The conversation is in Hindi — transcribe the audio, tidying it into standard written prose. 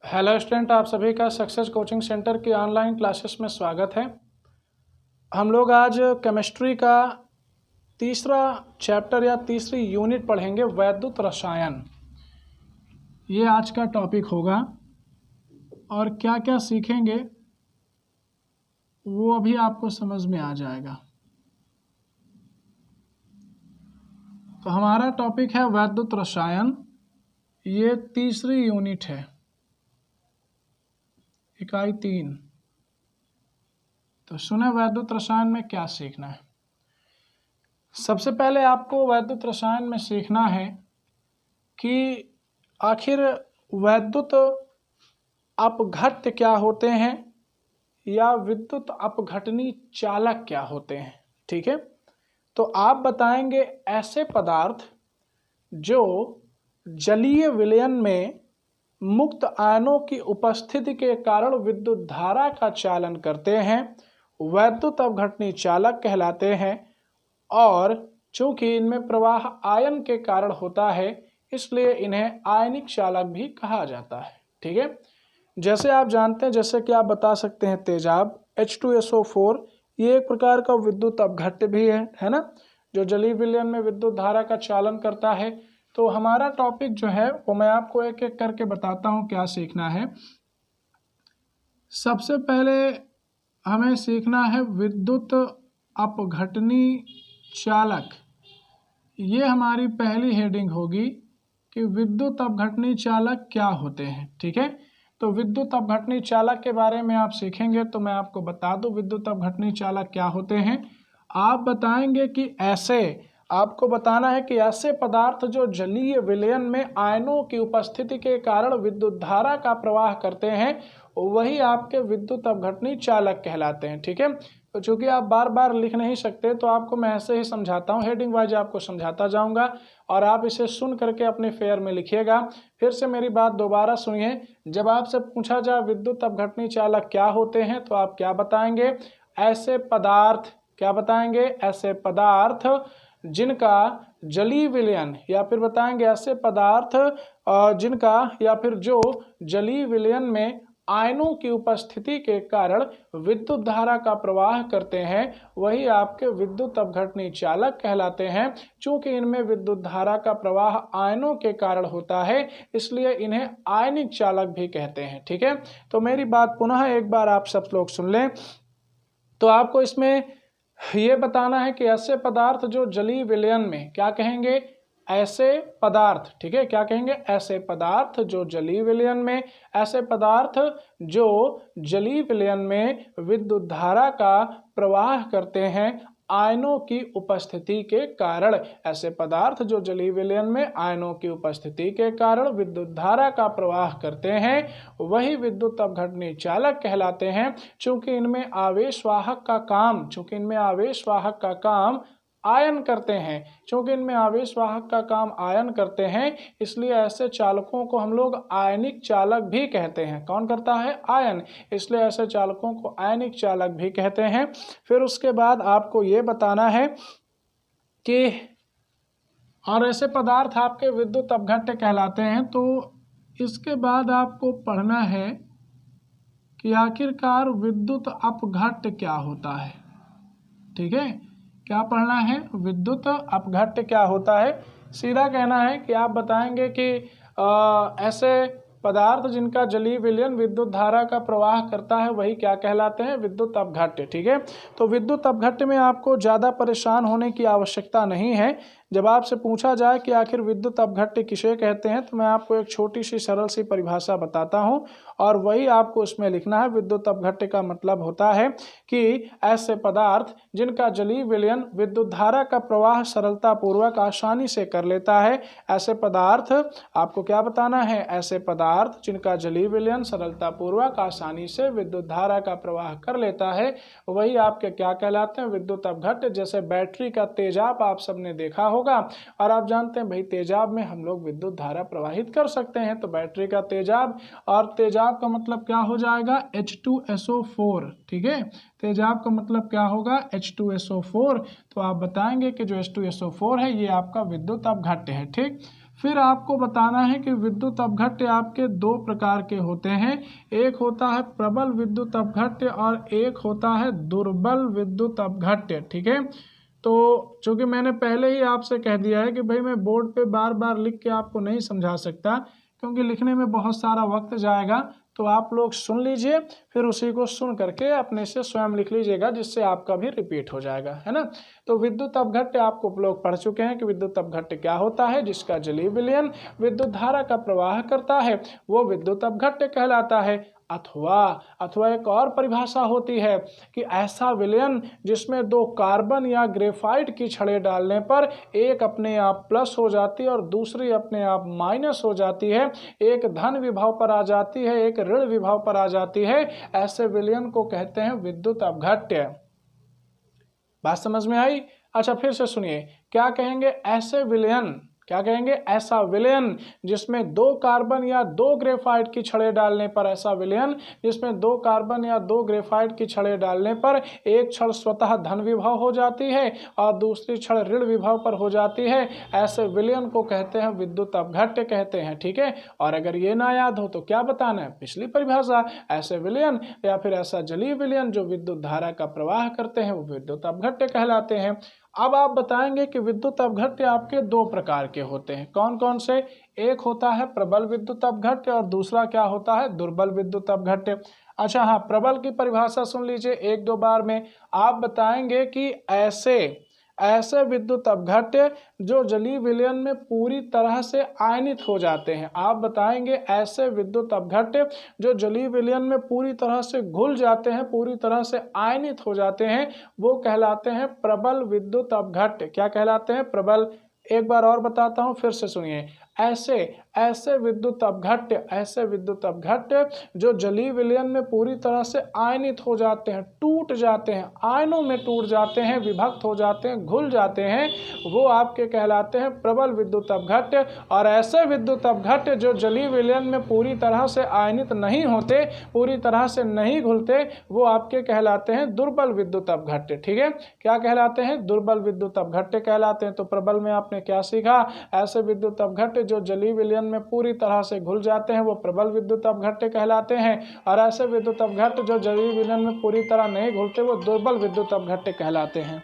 हेलो स्टूडेंट, आप सभी का सक्सेस कोचिंग सेंटर की ऑनलाइन क्लासेस में स्वागत है। हम लोग आज केमिस्ट्री का तीसरा चैप्टर या तीसरी यूनिट पढ़ेंगे, वैद्युत रसायन। ये आज का टॉपिक होगा और क्या क्या सीखेंगे वो अभी आपको समझ में आ जाएगा। तो हमारा टॉपिक है वैद्युत रसायन। ये तीसरी यूनिट है, इकाई 3। तो सुने वैद्युत रसायन में क्या सीखना है। सबसे पहले आपको वैद्युत रसायन में सीखना है कि आखिर वैद्युत अपघट्य क्या होते हैं या विद्युत अपघटनी चालक क्या होते हैं। ठीक है, तो आप बताएंगे ऐसे पदार्थ जो जलीय विलयन में मुक्त आयनों की उपस्थिति के कारण विद्युत धारा का चालन करते हैं, वैद्युत अपघटनी चालक कहलाते हैं। और चूंकि इनमें प्रवाह आयन के कारण होता है, इसलिए इन्हें आयनिक चालक भी कहा जाता है। ठीक है, जैसे आप जानते हैं, जैसे कि आप बता सकते हैं तेजाब H2SO4, ये एक प्रकार का विद्युत अपघट्य भी है ना, जो जलीय विलयन में विद्युत धारा का चालन करता है। तो हमारा टॉपिक जो है वो मैं आपको एक एक करके बताता हूँ क्या सीखना है। सबसे पहले हमें सीखना है विद्युत अपघटनी चालक। ये हमारी पहली हेडिंग होगी कि विद्युत अपघटनी चालक क्या होते हैं। ठीक है, तो विद्युत अपघटनी चालक के बारे में आप सीखेंगे, तो मैं आपको बता दूं विद्युत अपघटनी चालक क्या होते हैं। आप बताएंगे कि ऐसे, आपको बताना है कि ऐसे पदार्थ जो जलीय विलयन में आयनों की उपस्थिति के कारण विद्युत धारा का प्रवाह करते हैं, वही आपके विद्युत अपघटनी चालक कहलाते हैं। ठीक है, तो चूंकि आप बार बार लिख नहीं सकते, तो आपको मैं ऐसे ही समझाता हूँ, हेडिंग वाइज आपको समझाता जाऊंगा और आप इसे सुन करके अपने फेयर में लिखिएगा। फिर से मेरी बात दोबारा सुनिए। जब आपसे पूछा जाए विद्युत अपघटनी चालक क्या होते हैं, तो आप क्या बताएंगे? ऐसे पदार्थ, क्या बताएंगे? ऐसे पदार्थ जिनका जलीय विलयन, या फिर बताएंगे ऐसे पदार्थ जिनका या फिर जो जलीय विलयन में आयनों की उपस्थिति के कारण विद्युत धारा का प्रवाह करते हैं, वही आपके विद्युत अपघटनी चालक कहलाते हैं। चूंकि इनमें विद्युत धारा का प्रवाह आयनों के कारण होता है, इसलिए इन्हें आयनिक चालक भी कहते हैं। ठीक है, तो मेरी बात पुनः एक बार आप सब लोग सुन लें। तो आपको इसमें ये बताना है कि ऐसे पदार्थ जो जलीय विलयन में, क्या कहेंगे? ऐसे पदार्थ। ठीक है, क्या कहेंगे? ऐसे पदार्थ जो जलीय विलयन में, ऐसे पदार्थ जो जलीय विलयन में विद्युत धारा का प्रवाह करते हैं आयनों की उपस्थिति के कारण। ऐसे पदार्थ जो जलीय विलयन में आयनों की उपस्थिति के कारण विद्युत धारा का प्रवाह करते हैं, वही विद्युत अपघटनी चालक कहलाते हैं। चूंकि इनमें आवेश वाहक का काम, चूंकि इनमें आवेश वाहक का काम आयन करते हैं, चूंकि इनमें आवेश वाहक का काम आयन करते हैं, इसलिए ऐसे चालकों को हम लोग आयनिक चालक भी कहते हैं। कौन करता है? आयन। इसलिए ऐसे चालकों को आयनिक चालक भी कहते हैं। फिर उसके बाद आपको ये बताना है कि और ऐसे पदार्थ आपके विद्युत अपघट्य कहलाते हैं। तो इसके बाद आपको पढ़ना है कि आखिरकार विद्युत अपघट्य क्या होता है। ठीक है, क्या पढ़ना है? विद्युत अपघट्य क्या होता है। सीधा कहना है कि आप बताएंगे कि ऐसे पदार्थ जिनका जलीय विलयन विद्युत धारा का प्रवाह करता है, वही क्या कहलाते हैं? विद्युत अपघट्य। ठीक है, तो विद्युत अपघट्य में आपको ज़्यादा परेशान होने की आवश्यकता नहीं है। जब आपसे पूछा जाए कि आखिर विद्युत अपघट्य किसे कहते हैं, तो मैं आपको एक छोटी सी सरल सी परिभाषा बताता हूं और वही आपको उसमें लिखना है। विद्युत अपघट्य का मतलब होता है कि ऐसे पदार्थ जिनका जलीय विलयन विद्युत धारा का प्रवाह सरलता पूर्वक आसानी से कर लेता है, ऐसे पदार्थ आपको क्या बताना है? ऐसे पदार्थ जिनका जलीय विलयन सरलता पूर्वक आसानी से विद्युत धारा का प्रवाह कर लेता है, वही आपके क्या कहलाते हैं? विद्युत अपघट्य। जैसे बैटरी का तेजाब आप सबने देखा होगा, और आप जानते हैं भाई तेजाब में हम लोग विद्युत धारा प्रवाहित कर सकते हैं, तो बैटरी का तेजाब, और तेजाब का मतलब क्या हो जाएगा? H2SO4। ठीक है, तेजाब का मतलब क्या होगा? H2SO4। तो आप बताएंगे कि जो H2SO4 है ये आपका विद्युत अपघट्य है। ठीक, फिर आपको बताना है कि विद्युत अपघट्य आपके दो प्रकार के होते हैं। एक होता है प्रबल विद्युत अपघट्य और एक होता है दुर्बल विद्युत अपघट्य। ठीक है, तो चूंकि मैंने पहले ही आपसे कह दिया है कि भाई मैं बोर्ड पे बार बार लिख के आपको नहीं समझा सकता, क्योंकि लिखने में बहुत सारा वक्त जाएगा। तो आप लोग सुन लीजिए, फिर उसी को सुन करके अपने से स्वयं लिख लीजिएगा, जिससे आपका भी रिपीट हो जाएगा, है ना। तो विद्युत अपघट्य आपको लोग पढ़ चुके हैं कि विद्युत अपघट्य क्या होता है। जिसका जलीय विलयन विद्युत धारा का प्रवाह करता है वो विद्युत अपघट्य कहलाता है। अथवा एक और परिभाषा होती है कि ऐसा विलयन जिसमें दो कार्बन या ग्रेफाइट की छड़ें डालने पर एक अपने आप प्लस हो जाती है और दूसरी अपने आप माइनस हो जाती है, एक धन विभव पर आ जाती है, एक ऋण विभव पर आ जाती है, ऐसे विलयन को कहते हैं विद्युत अपघट्य। बात समझ में आई? अच्छा, फिर से सुनिए, क्या कहेंगे? ऐसे विलयन, क्या कहेंगे? ऐसा विलयन जिसमें दो कार्बन या दो ग्रेफाइट की छड़ें डालने पर, ऐसा विलयन जिसमें दो कार्बन या दो ग्रेफाइट की छड़ें डालने पर एक छड़ स्वतः धन विभव हो जाती है और दूसरी छड़ ऋण विभव पर हो जाती है, ऐसे विलयन को कहते हैं विद्युत अपघट्य कहते हैं। ठीक है, और अगर ये ना याद हो तो क्या बताना है? पिछली परिभाषा। ऐसे विलयन या फिर ऐसा जलीय विलयन जो विद्युत धारा का प्रवाह करते हैं वो विद्युत अपघट्य कहलाते हैं। अब आप बताएंगे कि विद्युत अपघट्य आपके दो प्रकार के होते हैं। कौन कौन से? एक होता है प्रबल विद्युत अपघट्य और दूसरा क्या होता है? दुर्बल विद्युत अपघट्य। अच्छा हाँ, प्रबल की परिभाषा सुन लीजिए एक दो बार में। आप बताएंगे कि ऐसे विद्युत अपघट्य जो जलीय विलयन में पूरी तरह से आयनित हो जाते हैं। आप बताएंगे ऐसे विद्युत अपघट्य जो जलीय विलयन में पूरी तरह से घुल जाते हैं, पूरी तरह से आयनित हो जाते हैं, वो कहलाते हैं प्रबल विद्युत अपघट्य। क्या कहलाते हैं? प्रबल। एक बार और बताता हूं, फिर से सुनिए। ऐसे विद्युत अपघट्य जो जलीय विलयन में पूरी तरह से आयनित हो जाते हैं, टूट जाते हैं, आयनों में टूट जाते हैं, विभक्त हो जाते हैं, घुल जाते हैं, वो आपके कहलाते हैं प्रबल विद्युत अपघट्य। और ऐसे विद्युत अपघट्य जो जलीय विलयन में पूरी तरह से आयनित नहीं होते, पूरी तरह से नहीं घुलते, वो आपके कहलाते हैं दुर्बल विद्युत अपघट्य। ठीक है, क्या कहलाते हैं? दुर्बल विद्युत अपघट्य कहलाते हैं। तो प्रबल में आपने क्या सीखा? ऐसे विद्युत अपघट्य जो जलीय विलयन में पूरी तरह से घुल जाते हैं वो प्रबल विद्युत अपघट्य कहलाते हैं, और ऐसे विद्युत अपघट्य जो जलीय विलयन में पूरी तरह नहीं घुलते वो दुर्बल विद्युत अपघट्य कहलाते हैं।